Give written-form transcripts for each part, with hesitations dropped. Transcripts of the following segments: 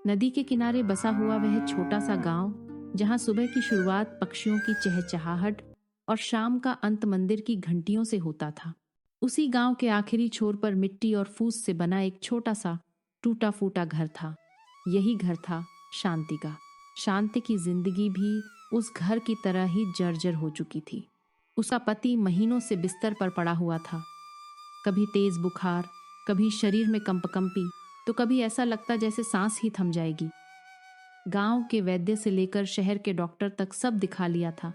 नदी के किनारे बसा हुआ वह छोटा सा गांव, जहां सुबह की शुरुआत पक्षियों की चहचहाहट और शाम का अंत मंदिर की घंटियों से होता था। उसी गांव के आखिरी छोर पर मिट्टी और फूस से बना एक छोटा सा टूटा फूटा घर था। यही घर था शांति का। शांति की जिंदगी भी उस घर की तरह ही जर्जर हो चुकी थी। उसका पति महीनों से बिस्तर पर पड़ा हुआ था। कभी तेज बुखार, कभी शरीर में कंपकंपी, तो कभी ऐसा लगता जैसे सांस ही थम जाएगी। गांव के वैद्य से लेकर शहर के डॉक्टर तक सब दिखा लिया था,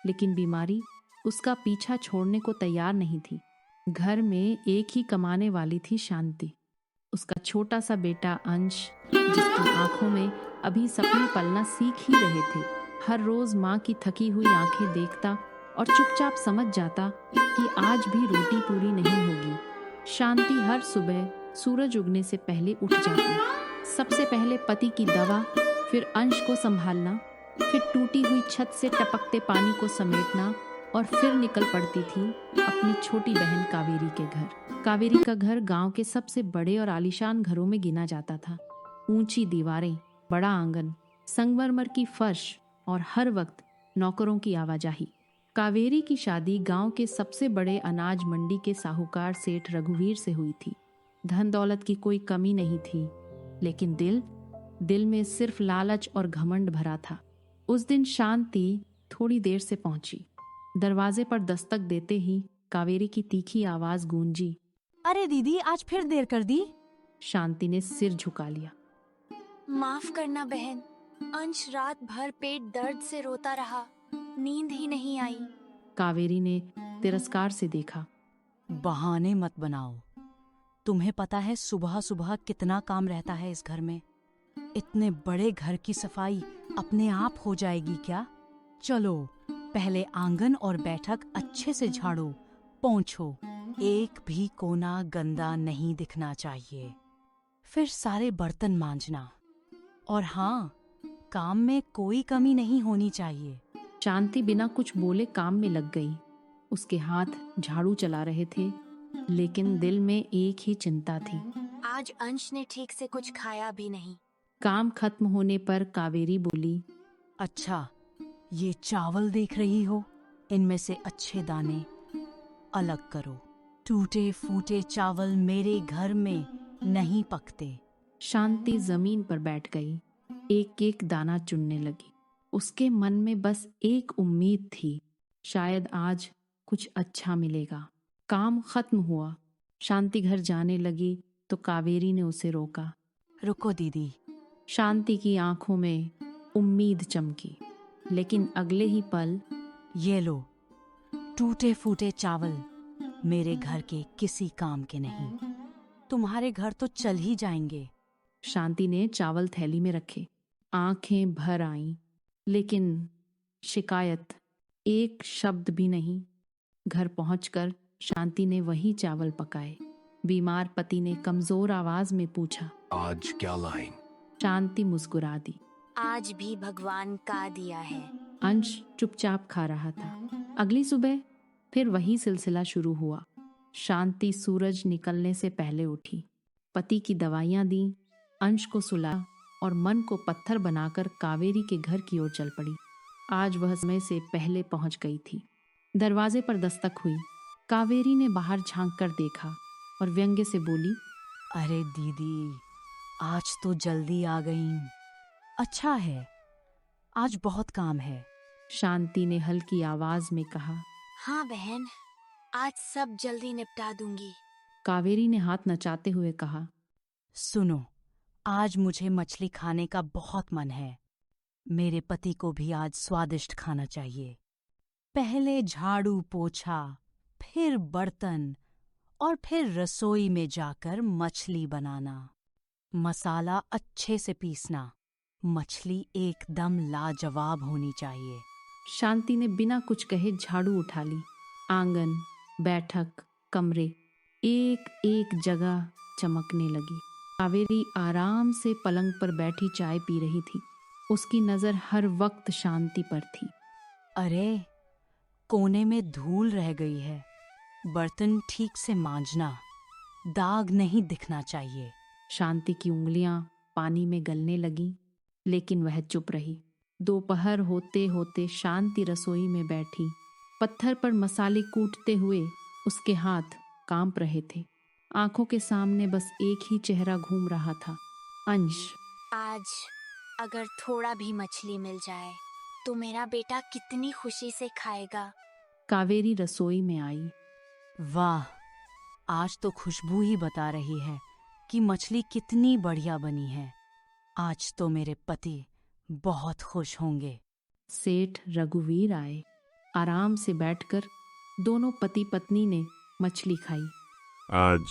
लेकिन बीमारी उसका पीछा छोड़ने को तैयार नहीं थी। घर में एक ही कमाने वाली थी शांति, उसका छोटा सा बेटा अंश, जिसकी आंखों में अभी सपने पलना सीख ही रहे थे। हर रोज माँ की थकी हुई आंखें देखता और चुपचाप समझ जाता कि आज भी रोटी पूरी नहीं होगी। शांति हर सुबह सूरज उगने से पहले उठ जाती। सबसे पहले पति की दवा, फिर अंश को संभालना, फिर टूटी हुई छत से टपकते पानी को समेटना, और फिर निकल पड़ती थी अपनी छोटी बहन कावेरी के घर। कावेरी का घर गांव के सबसे बड़े और आलीशान घरों में गिना जाता था। ऊंची दीवारें, बड़ा आंगन, संगमरमर की फर्श और हर वक्त नौकरों की आवाजाही। कावेरी की शादी गांव के सबसे बड़े अनाज मंडी के साहूकार सेठ रघुवीर से हुई थी। धन दौलत की कोई कमी नहीं थी, लेकिन दिल में सिर्फ लालच और घमंड भरा था। उस दिन शांति थोड़ी देर से पहुंची। दरवाजे पर दस्तक देते ही कावेरी की तीखी आवाज गूंजी। अरे दीदी, आज फिर देर कर दी। शांति ने सिर झुका लिया। माफ करना बहन, अंश रात भर पेट दर्द से रोता रहा, नींद ही नहीं आई। कावेरी ने तिरस्कार से देखा। बहाने मत बनाओ। तुम्हें पता है सुबह सुबह कितना काम रहता है इस घर में। इतने बड़े घर की सफाई अपने आप हो जाएगी क्या? चलो पहले आंगन और बैठक अच्छे से झाड़ो, पोंछो। एक भी कोना गंदा नहीं दिखना चाहिए। फिर सारे बर्तन मांजना। और हाँ, काम में कोई कमी नहीं होनी चाहिए। शांति बिना कुछ बोले काम में लग गई। उसके हाथ झाड़ू चला रहे थे, लेकिन दिल में एक ही चिंता थी। आज अंश ने ठीक से कुछ खाया भी नहीं। काम खत्म होने पर कावेरी बोली, अच्छा, ये चावल देख रही हो? इनमें से अच्छे दाने अलग करो। टूटे फूटे चावल मेरे घर में नहीं पकते। शांति जमीन पर बैठ गई, एक एक दाना चुनने लगी। उसके मन में बस एक उम्मीद थी, शायद आज कुछ अच्छा मिलेगा। काम खत्म हुआ। शांति घर जाने लगी तो कावेरी ने उसे रोका। रुको दीदी। शांति की आंखों में उम्मीद चमकी, लेकिन अगले ही पल, ये लो, टूटे फूटे चावल मेरे घर के किसी काम के नहीं। तुम्हारे घर तो चल ही जाएंगे। शांति ने चावल थैली में रखे। आंखें भर आईं, लेकिन शिकायत एक शब्द भी नहीं। घर पहुंचकर शांति ने वही चावल पकाए। बीमार पति ने कमजोर आवाज में पूछा, आज क्या लाएं? शांति मुस्कुरा दी। आज भी भगवान का दिया है। अंश चुपचाप खा रहा था। अगली सुबह फिर वही सिलसिला शुरू हुआ। शांति सूरज निकलने से पहले उठी, पति की दवाइयां दी, अंश को सुला और मन को पत्थर बनाकर कावेरी के घर की ओर चल पड़ी। आज वह समय से पहले पहुंच गई थी। दरवाजे पर दस्तक हुई। कावेरी ने बाहर झांक कर देखा और व्यंग्य से बोली, अरे दीदी, आज तो जल्दी आ गई। अच्छा है, आज बहुत काम है। शांति ने हल्की आवाज में कहा। हाँ बहन, आज सब जल्दी निपटा दूंगी। कावेरी ने हाथ नचाते हुए कहा, सुनो, आज मुझे मछली खाने का बहुत मन है। मेरे पति को भी आज स्वादिष्ट खाना चाहिए। पहले झाड़ू पोछा, फिर बर्तन, और फिर रसोई में जाकर मछली बनाना। मसाला अच्छे से पीसना। मछली एकदम लाजवाब होनी चाहिए। शांति ने बिना कुछ कहे झाड़ू उठा ली। आंगन, बैठक, कमरे, एक एक जगह चमकने लगी। कावेरी आराम से पलंग पर बैठी चाय पी रही थी। उसकी नजर हर वक्त शांति पर थी। अरे, कोने में धूल रह गई है। बर्तन ठीक से मांजना, दाग नहीं दिखना चाहिए। शांति की उंगलियां पानी में गलने लगी, लेकिन वह चुप रही। दोपहर होते होते शांति रसोई में बैठी। पत्थर पर मसाले कूटते हुए उसके हाथ कांप रहे थे। आंखों के सामने बस एक ही चेहरा घूम रहा था, अंश। आज अगर थोड़ा भी मछली मिल जाए तो मेरा बेटा कितनी खुशी से खाएगा। कावेरी रसोई में आई। वाह, आज तो खुशबू ही बता रही है कि मछली कितनी बढ़िया बनी है। आज तो मेरे पति बहुत खुश होंगे। सेठ रघुवीर आए। आराम से बैठकर दोनों पति पत्नी ने मछली खाई। आज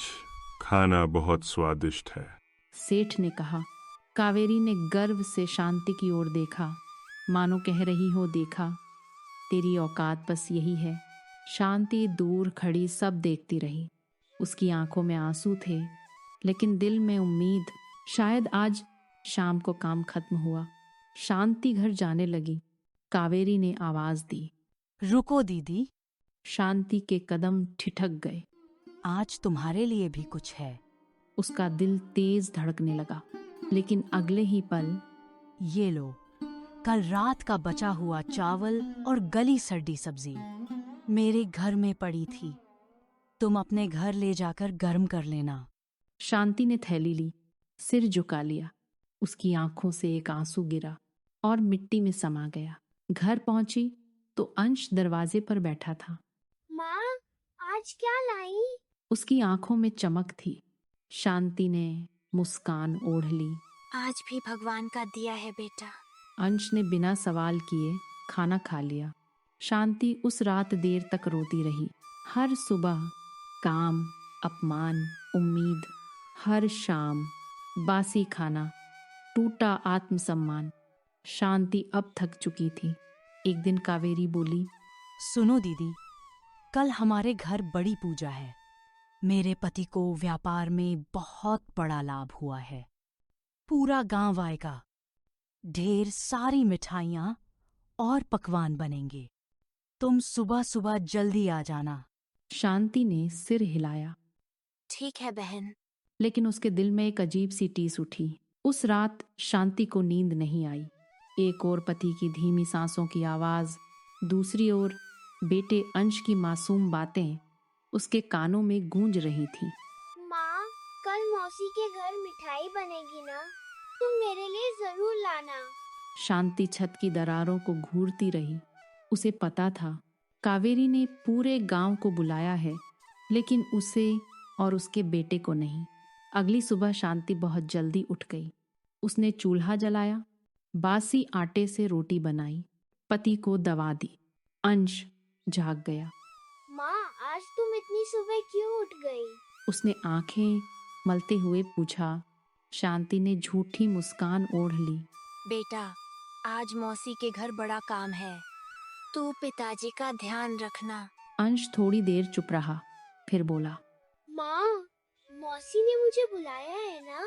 खाना बहुत स्वादिष्ट है। सेठ ने कहा। कावेरी ने गर्व से शांति की ओर देखा, मानो कह रही हो, देखा, तेरी औकात बस यही है। शांति दूर खड़ी सब देखती रही। उसकी आंखों में आंसू थे, लेकिन दिल में उम्मीद। शायद आज शाम को काम खत्म हुआ। शांति घर जाने लगी। कावेरी ने आवाज दी, रुको दीदी, शांति के कदम ठिठक गए। आज तुम्हारे लिए भी कुछ है। उसका दिल तेज धड़कने लगा, लेकिन अगले ही पल, ये लो, कल रात का बचा हुआ चावल और गली सड़ी सब्जी मेरे घर में पड़ी थी। तुम अपने घर ले जाकर गर्म कर लेना। शांति ने थैली ली, सिर झुका लिया। उसकी आंखों से एक आंसू गिरा और मिट्टी में समा गया। घर पहुंची तो अंश दरवाजे पर बैठा था। माँ, आज क्या लाई? उसकी आंखों में चमक थी। शांति ने मुस्कान ओढ़ ली। आज भी भगवान का दिया है बेटा। अंश ने बिना सवाल किए खाना खा लिया। शांति उस रात देर तक रोती रही। हर सुबह काम, अपमान, उम्मीद। हर शाम बासी खाना, टूटा आत्मसम्मान। शांति अब थक चुकी थी। एक दिन कावेरी बोली, सुनो दीदी, कल हमारे घर बड़ी पूजा है। मेरे पति को व्यापार में बहुत बड़ा लाभ हुआ है। पूरा गांव आएगा। ढेर सारी मिठाइयाँ और पकवान बनेंगे। तुम सुबह सुबह जल्दी आ जाना। शांति ने सिर हिलाया, ठीक है बहन। लेकिन उसके दिल में एक अजीब सी टीस उठी। उस रात शांति को नींद नहीं आई। एक ओर पति की धीमी सांसों की आवाज, दूसरी ओर बेटे अंश की मासूम बातें उसके कानों में गूंज रही थीं। माँ, कल मौसी के घर मिठाई बनेगी ना? तुम मेरे लिए जरूर लाना। शांति छत की दरारों को घूरती रही। उसे पता था कावेरी ने पूरे गांव को बुलाया है, लेकिन उसे और उसके बेटे को नहीं। अगली सुबह शांति बहुत जल्दी उठ गई। उसने चूल्हा जलाया, बासी आटे से रोटी बनाई, पति को दवा दी। अंश जाग गया। माँ, आज तुम इतनी सुबह क्यों उठ गई? उसने आंखें मलते हुए पूछा। शांति ने झूठी मुस्कान ओढ़ ली। बेटा, आज मौसी के घर बड़ा काम है। तू पिताजी का ध्यान रखना। अंश थोड़ी देर चुप रहा, फिर बोला, माँ, मौसी ने मुझे बुलाया है ना?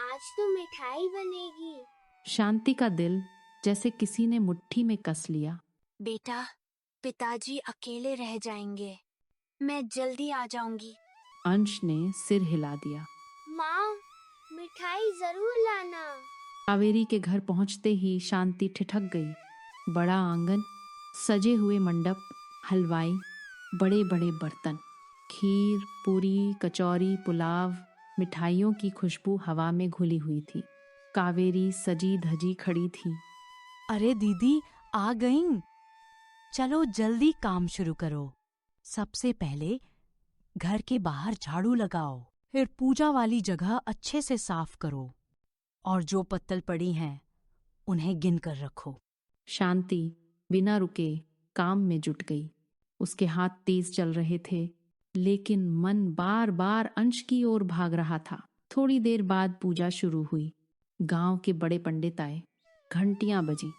आज तो मिठाई बनेगी। शांति का दिल जैसे किसी ने मुट्ठी में कस लिया। बेटा, पिताजी अकेले रह जाएंगे। मैं जल्दी आ जाऊंगी। अंश ने सिर हिला दिया। माँ, मिठाई जरूर लाना। कावेरी के घर पहुंचते ही शांति ठिठक गई। बड़ा आंगन, सजे हुए मंडप, हलवाई, बड़े बड़े बर्तन, खीर, पूरी, कचौरी, पुलाव, मिठाइयों की खुशबू हवा में घुली हुई थी। कावेरी सजी धजी खड़ी थी। अरे दीदी, आ गईं। चलो जल्दी काम शुरू करो। सबसे पहले घर के बाहर झाड़ू लगाओ, फिर पूजा वाली जगह अच्छे से साफ करो, और जो पत्तल पड़ी हैं उन्हें गिन कर रखो। शांति बिना रुके काम में जुट गई। उसके हाथ तेज चल रहे थे, लेकिन मन बार बार अंश की ओर भाग रहा था। थोड़ी देर बाद पूजा शुरू हुई। गांव के बड़े पंडित आए। घंटियां बजी,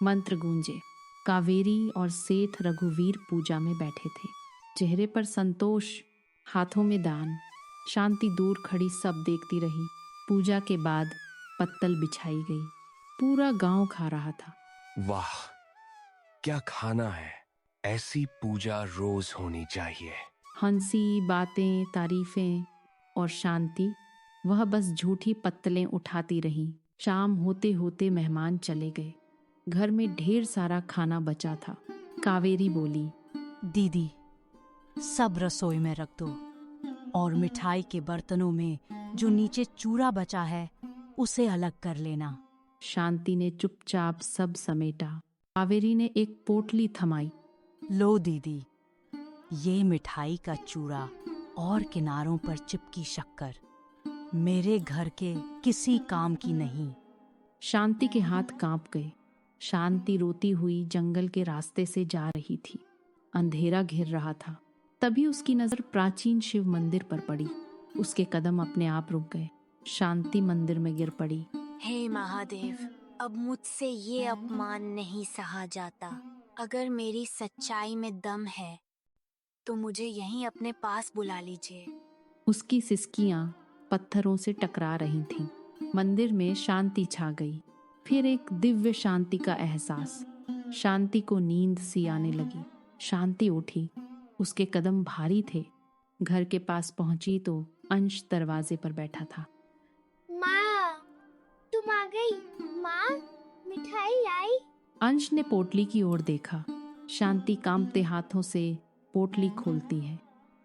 मंत्र गूंजे। कावेरी और सेठ रघुवीर पूजा में बैठे थे। चेहरे पर संतोष, हाथों में दान। शांति दूर खड़ी सब देखती रही। पूजा के बाद पत्तल बिछाई गई। पूरा गांव खा रहा था। वाह, क्या खाना है। ऐसी पूजा रोज होनी चाहिए। हंसी, बातें, तारीफें और शांति वह बस झूठी पत्तलें उठाती रही। शाम होते होते मेहमान चले गए। घर में ढेर सारा खाना बचा था। कावेरी बोली, दीदी, सब रसोई में रख दो और मिठाई के बर्तनों में जो नीचे चूरा बचा है उसे अलग कर लेना। शांति ने चुपचाप सब समेटा। कावेरी ने एक पोटली थमाई। लो दीदी, ये मिठाई का चूरा और किनारों पर चिपकी शक्कर मेरे घर के किसी काम की नहीं। शांति के हाथ कांप गए। शांति रोती हुई जंगल के रास्ते से जा रही थी। अंधेरा घिर रहा था। तभी उसकी नजर प्राचीन शिव मंदिर पर पड़ी। उसके कदम अपने आप रुक गए। शांति मंदिर में गिर पड़ी। हे महादेव, अब मुझसे ये अपमान नहीं सहा जाता। अगर मेरी सच्चाई में दम है तो मुझे यहीं अपने पास बुला लीजिए। उसकी सिसकियां पत्थरों से टकरा रही थीं। मंदिर में शांति छा गई। फिर एक दिव्य शांति का एहसास। शांति को नींद सी आने लगी। शांति उठी। उसके कदम भारी थे। घर के पास पहुंची तो अंश दरवाजे पर बैठा था। माँ, तुम आ गई। माँ, मिठाई लाई? अंश ने पोटली की ओर देखा। शांति कांपते हाथों से पोटली खोलती है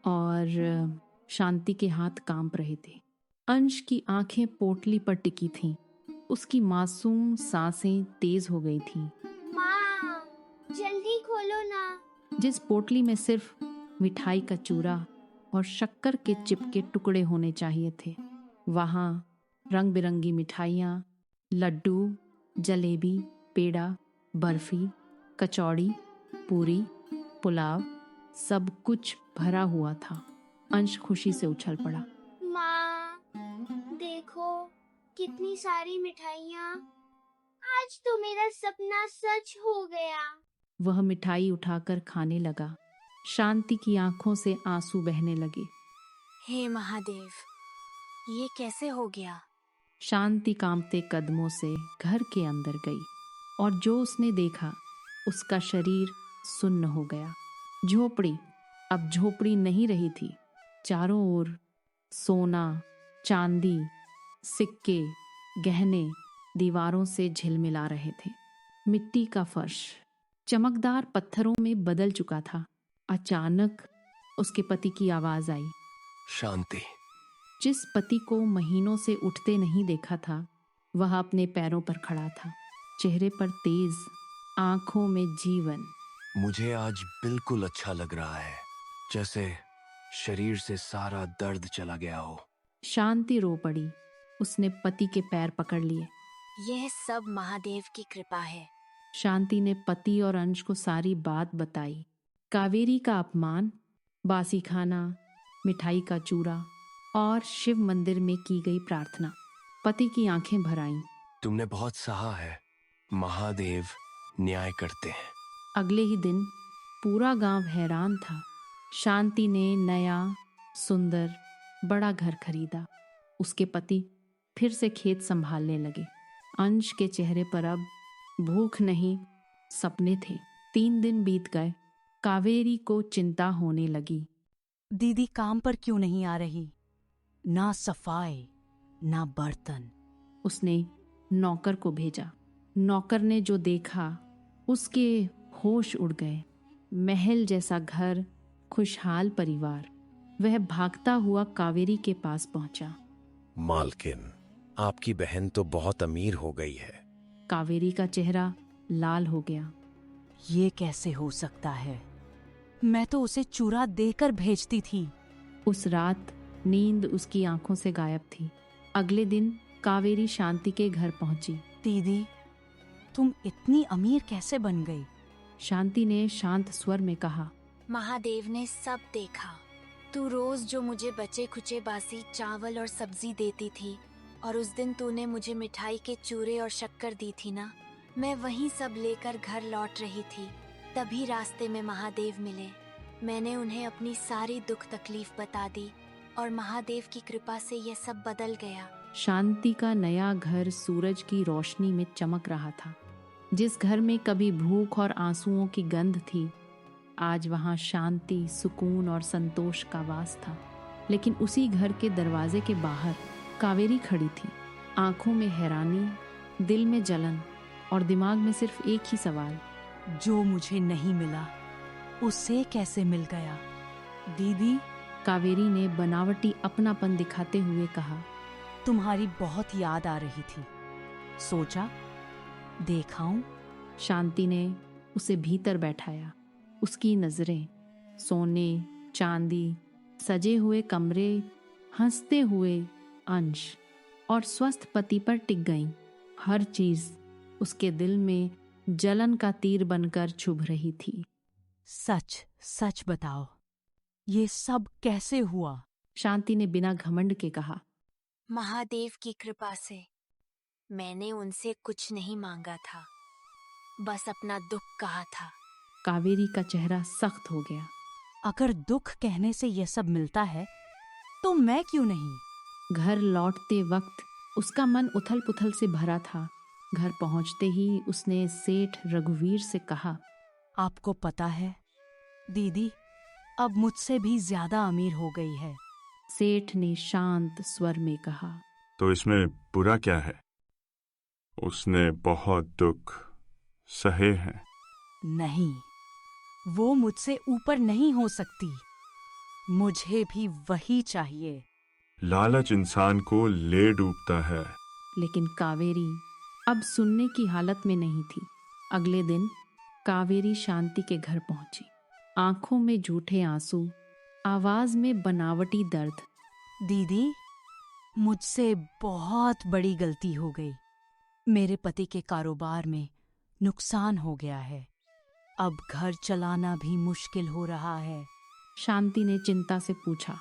और शांति के हाथ कांप रहे थे। अंश की आंखें पोटली पर टिकी थीं। उसकी मासूम सांसें तेज हो गई थीं। माँ, जल्दी खोलो ना। जिस पोटली में सिर्फ मिठाई का चूरा और शक्कर के चिपके टुकड़े होने चाहिए थे, वहां रंग बिरंगी मिठाइयाँ, लड्डू, जलेबी, पेड़ा, बर्फी, कचौड़ी, पूरी, पुलाव, सब कुछ भरा हुआ था। अंश खुशी से उछल पड़ा। माँ, देखो कितनी सारी मिठाइयाँ। आज तो मेरा सपना सच हो गया। वह मिठाई उठाकर खाने लगा। शांति की आंखों से आंसू बहने लगे। हे महादेव, ये कैसे हो गया? शांति कांपते कदमों से घर के अंदर गई और जो उसने देखा उसका शरीर सुन्न हो गया। झोपड़ी अब झोपड़ी नहीं रही थी। चारों ओर सोना, चांदी, सिक्के, गहने दीवारों से झिलमिला रहे थे। मिट्टी का फर्श चमकदार पत्थरों में बदल चुका था। अचानक उसके पति की आवाज आई। शांति, जिस पति को महीनों से उठते नहीं देखा था, वह अपने पैरों पर खड़ा था। चेहरे पर तेज, आंखों में जीवन। मुझे आज बिल्कुल अच्छा लग रहा है, जैसे शरीर से सारा दर्द चला गया हो। शांति रो पड़ी। उसने पति के पैर पकड़ लिए। यह सब महादेव की कृपा है। शांति ने पति और अंश को सारी बात बताई। कावेरी का अपमान, बासी खाना, मिठाई का चूरा और शिव मंदिर में की गई प्रार्थना। पति की आंखें भर आईं। तुमने बहुत सहा है। महादेव न्याय करते हैं। अगले ही दिन पूरा गांव हैरान था। शांति ने नया, सुंदर, बड़ा घर खरीदा। उसके पति फिर से खेत संभालने लगे। अंश के चेहरे पर अब भूख नहीं, सपने थे। 3 दिन बीत गए। कावेरी को चिंता होने लगी। दीदी काम पर क्यों नहीं आ रही? ना सफाई, ना बर्तन। उसने नौकर को भेजा। नौकर ने जो देखा उसके होश उड़ गए। महल जैसा घर, खुशहाल परिवार। वह भागता हुआ कावेरी के पास पहुंचा। मालकिन, आपकी बहन तो बहुत अमीर हो गई है। कावेरी का चेहरा लाल हो गया। ये कैसे हो सकता है? मैं तो उसे चूरा देकर भेजती थी। उस रात नींद उसकी आंखों से गायब थी। अगले दिन कावेरी शांति के घर पहुंची। दीदी, तुम इतनी अमीर कैसे बन गई? शांति ने शांत स्वर में कहा। महादेव ने सब देखा। तू रोज जो मुझे बचे खुचे बासी चावल और सब्जी देती थी, और उस दिन तूने मुझे मिठाई के चूरे और शक्कर दी थी ना, मैं वही सब लेकर घर लौट रही थी। तभी रास्ते में महादेव मिले। मैंने उन्हें अपनी सारी दुख तकलीफ बता दी और महादेव की कृपा से यह सब बदल गया। शांति का नया घर सूरज की रोशनी में चमक रहा था। जिस घर में कभी भूख और आंसुओं की गंध थी, आज वहां शांति, सुकून और संतोष का वास था। लेकिन उसी घर के दरवाजे के बाहर कावेरी खड़ी थी, आंखों में हैरानी, दिल में जलन और दिमाग में सिर्फ एक ही सवाल। जो मुझे नहीं मिला उसे कैसे मिल गया? दीदी, कावेरी ने बनावटी अपनापन दिखाते हुए कहा। तुम्हारी बहुत याद आ रही थी, सोचा देखाऊं। शांति ने उसे भीतर बैठाया। उसकी नजरें सोने चांदी, सजे हुए कमरे, हंसते हुए अंश और स्वस्थ पति पर टिक गईं। हर चीज उसके दिल में जलन का तीर बनकर चुभ रही थी। सच सच बताओ, ये सब कैसे हुआ? शांति ने बिना घमंड के कहा। महादेव की कृपा से। मैंने उनसे कुछ नहीं मांगा था, बस अपना दुख कहा था। कावेरी का चेहरा सख्त हो गया। अगर दुख कहने से यह सब मिलता है तो मैं क्यों नहीं? घर लौटते वक्त उसका मन उथल पुथल से भरा था। घर पहुंचते ही उसने सेठ रघुवीर से कहा, आपको पता है दीदी अब मुझसे भी ज्यादा अमीर हो गई है। सेठ ने शांत स्वर में कहा। तो इसमें बुरा क्या है? उसने बहुत दुख सहे हैं। नहीं, वो मुझसे ऊपर नहीं हो सकती। मुझे भी वही चाहिए। लालच इंसान को ले डूबता है। लेकिन कावेरी अब सुनने की हालत में नहीं थी। अगले दिन कावेरी शांति के घर पहुंची। आंखों में झूठे आंसू, आवाज में बनावटी दर्द। दीदी, मुझसे बहुत बड़ी गलती हो गई। मेरे पति के कारोबार में नुकसान हो गया है। अब घर चलाना भी मुश्किल हो रहा है। शांति ने चिंता से पूछा।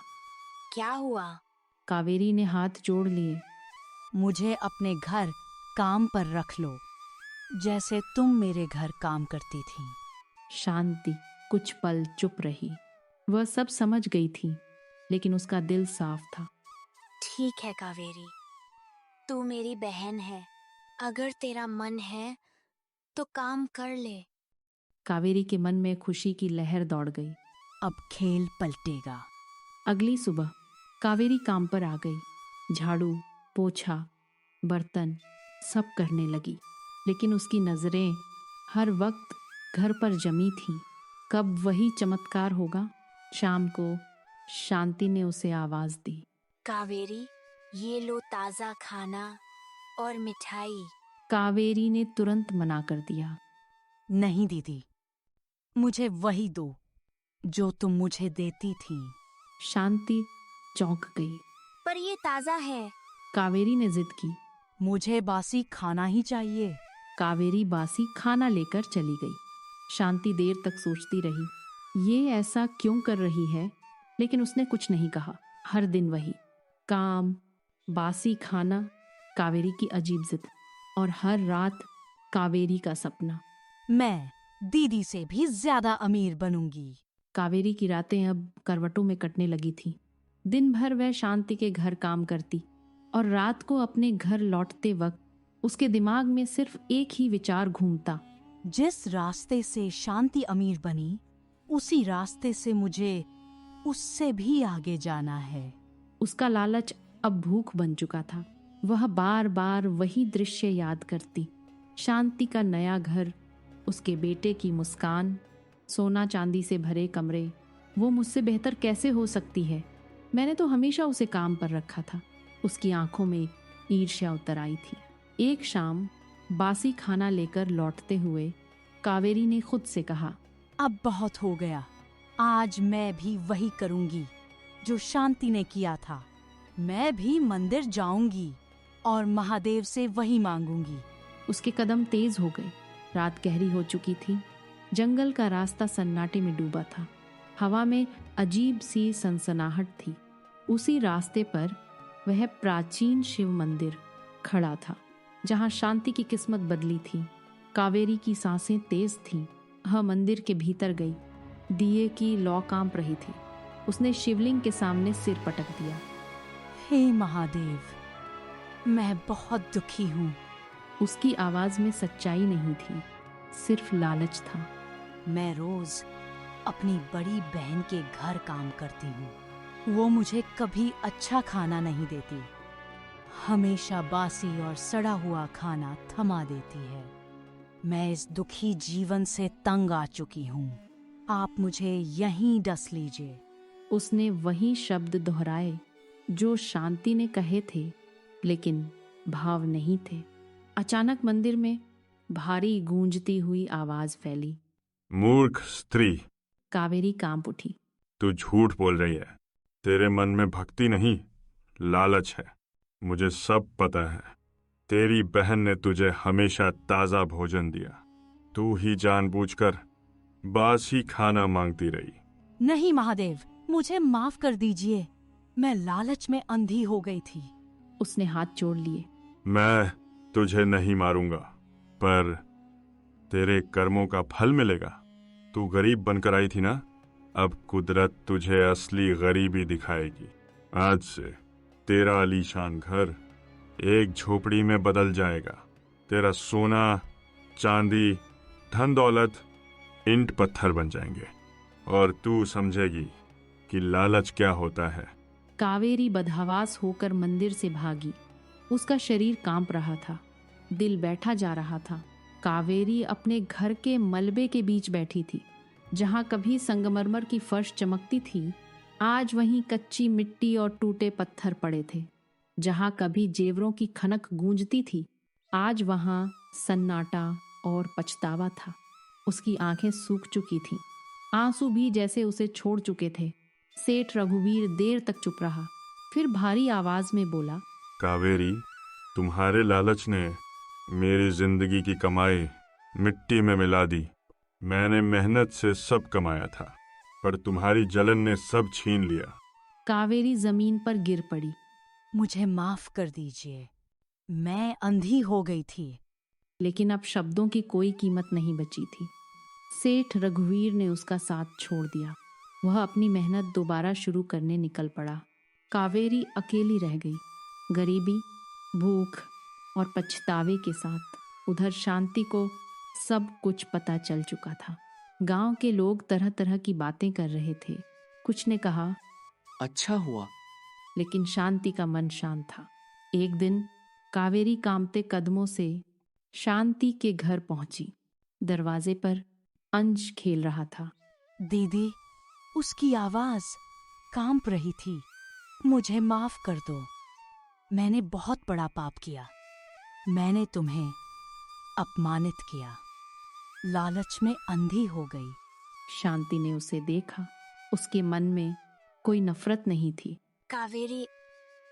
क्या हुआ? कावेरी ने हाथ जोड़ लिए। मुझे अपने घर काम पर रख लो, जैसे तुम मेरे घर काम करती थी। शांति कुछ पल चुप रही। वह सब समझ गई थी, लेकिन उसका दिल साफ था। ठीक है कावेरी, तू मेरी बहन है। अगर तेरा मन है तो काम कर ले। कावेरी के मन में खुशी की लहर दौड़ गई। अब खेल पलटेगा। अगली सुबह कावेरी काम पर आ गई। झाड़ू, पोछा, बर्तन सब करने लगी, लेकिन उसकी नजरें हर वक्त घर पर जमी थीं। कब वही चमत्कार होगा? शाम को शांति ने उसे आवाज दी। कावेरी, ये लो ताजा खाना और मिठाई। कावेरी ने तुरंत मना कर दिया। नहीं दीदी, मुझे वही दो जो तुम मुझे देती थी। शांति चौंक गई। पर ये ताजा है। कावेरी ने जिद की। मुझे बासी खाना ही चाहिए। कावेरी बासी खाना लेकर चली गई। शांति देर तक सोचती रही, ये ऐसा क्यों कर रही है, लेकिन उसने कुछ नहीं कहा। हर दिन वही काम, बासी खाना, कावेरी की अजीब जिद और हर रात कावेरी का सपना। मैं दीदी से भी ज्यादा अमीर बनूंगी। कावेरी की रातें अब करवटों में कटने लगी थी। दिन भर वह शांति के घर काम करती और रात को अपने घर लौटते वक्त उसके दिमाग में सिर्फ एक ही विचार घूमता। जिस रास्ते से शांति अमीर बनी, उसी रास्ते से मुझे उससे भी आगे जाना है। उसका लालच अब भूख बन चुका था। वह बार बार वही दृश्य याद करती। शांति का नया घर, उसके बेटे की मुस्कान, सोना चांदी से भरे कमरे। वो मुझसे बेहतर कैसे हो सकती है? मैंने तो हमेशा उसे काम पर रखा था। उसकी आंखों में ईर्ष्या उतर आई थी। एक शाम बासी खाना लेकर लौटते हुए कावेरी ने खुद से कहा, अब बहुत हो गया। आज मैं भी वही करूंगी जो शांति ने किया था। मैं भी मंदिर जाऊंगी और महादेव से वही मांगूंगी। उसके कदम तेज हो गए। रात गहरी हो चुकी थी। जंगल का रास्ता सन्नाटे में डूबा था। हवा में अजीब सी सनसनाहट थी। उसी रास्ते पर वह प्राचीन शिव मंदिर खड़ा था, जहां शांति की किस्मत बदली थी। कावेरी की सांसें तेज थीं। वह मंदिर के भीतर गई। दिए की लौ कांप रही थी। उसने शिवलिंग के सामने सिर पटक दिया। हे महादेव, मैं बहुत दुखी हूँ। उसकी आवाज में सच्चाई नहीं थी, सिर्फ लालच था। मैं रोज अपनी बड़ी बहन के घर काम करती हूँ। वो मुझे कभी अच्छा खाना नहीं देती। हमेशा बासी और सड़ा हुआ खाना थमा देती है। मैं इस दुखी जीवन से तंग आ चुकी हूँ। आप मुझे यहीं डस लीजिए। उसने वही शब्द दोहराए जो शांति ने कहे थे, लेकिन भाव नहीं थे। अचानक मंदिर में भारी गूंजती हुई आवाज फैली। मूर्ख स्त्री, कावेरी कांप उठी। तू झूठ बोल रही है। तेरे मन में भक्ति नहीं, लालच है। मुझे सब पता है। तेरी बहन ने तुझे हमेशा ताजा भोजन दिया। तू ही जानबूझकर बासी खाना मांगती रही। नहीं महादेव, मुझे माफ कर दीजिए। मैं लालच में अंधी हो गई थी। उसने हाथ जोड़ लिए। मैं तुझे नहीं मारूंगा, पर तेरे कर्मों का फल मिलेगा। तू गरीब बनकर आई थी ना, अब कुदरत तुझे असली गरीबी दिखाएगी। आज से तेरा आलीशान घर एक झोपड़ी में बदल जाएगा। तेरा सोना, चांदी, धन दौलत ईंट पत्थर बन जाएंगे और तू समझेगी कि लालच क्या होता है। कावेरी बदहवास होकर मंदिर से भागी। उसका शरीर कांप रहा था, दिल बैठा जा रहा था। कावेरी अपने घर के मलबे के बीच बैठी थी। जहां कभी संगमरमर की फर्श चमकती थी, आज वहीं कच्ची मिट्टी और टूटे पत्थर पड़े थे। जहां कभी जेवरों की खनक गूंजती थी, आज वहां सन्नाटा और पछतावा था। उसकी आंखें सूख चुकी थीं, आंसू भी जैसे उसे छोड़ चुके थे। सेठ रघुवीर देर तक चुप रहा, फिर भारी आवाज में बोला, कावेरी, तुम्हारे लालच ने मेरी जिंदगी की कमाई मिट्टी में मिला दी। मैंने मेहनत से सब कमाया था, पर तुम्हारी जलन ने सब छीन लिया। कावेरी जमीन पर गिर पड़ी। मुझे माफ कर दीजिए, मैं अंधी हो गई थी। लेकिन अब शब्दों की कोई कीमत नहीं बची थी। सेठ रघुवीर ने उसका साथ छोड़ दिया। वह अपनी मेहनत दोबारा शुरू करने निकल पड़ा। कावेरी अकेली रह गई, गरीबी, भूख और पछतावे के साथ। उधर शांति को सब कुछ पता चल चुका था। गांव के लोग तरह तरह की बातें कर रहे थे। कुछ ने कहा, अच्छा हुआ। लेकिन शांति का मन शांत था। एक दिन कावेरी कांपते कदमों से शांति के घर पहुंची। दरवाजे पर अंश खेल रहा था। दीदी, उसकी आवाज कांप रही थी। मुझे माफ कर दो। मैंने बहुत बड़ा पाप किया। मैंने तुम्हें अपमानित किया। लालच में अंधी हो गई। शांति ने उसे देखा। उसके मन में कोई नफरत नहीं थी। कावेरी,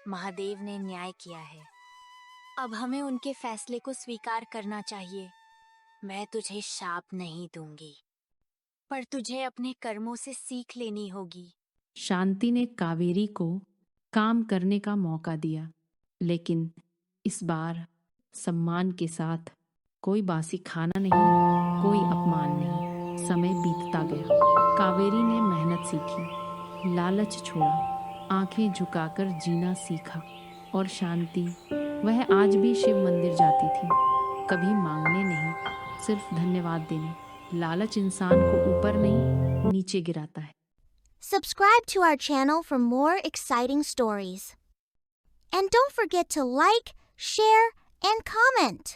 महादेव ने न्याय किया है। अब हमें उनके फैसले को स्वीकार करना चाहिए। मैं तुझे शाप नहीं दूंगी, पर तुझे अपने कर्मों से सीख लेनी होगी। शांति ने कावेरी को काम करने का मौका दिया, लेकिन इस बार सम्मान के साथ। कोई बासी खाना नहीं, कोई अपमान नहीं। समय बीतता गया। कावेरी ने मेहनत सीखी, लालच छोड़ा, आंखें झुकाकर जीना सीखा। और शांति, वह आज भी शिव मंदिर जाती थी, कभी मांगने नहीं, सिर्फ धन्यवाद देने। लालच इंसान को ऊपर नहीं, नीचे गिराता है। Subscribe to our channel for more exciting stories. And don't forget to like, share, and comment.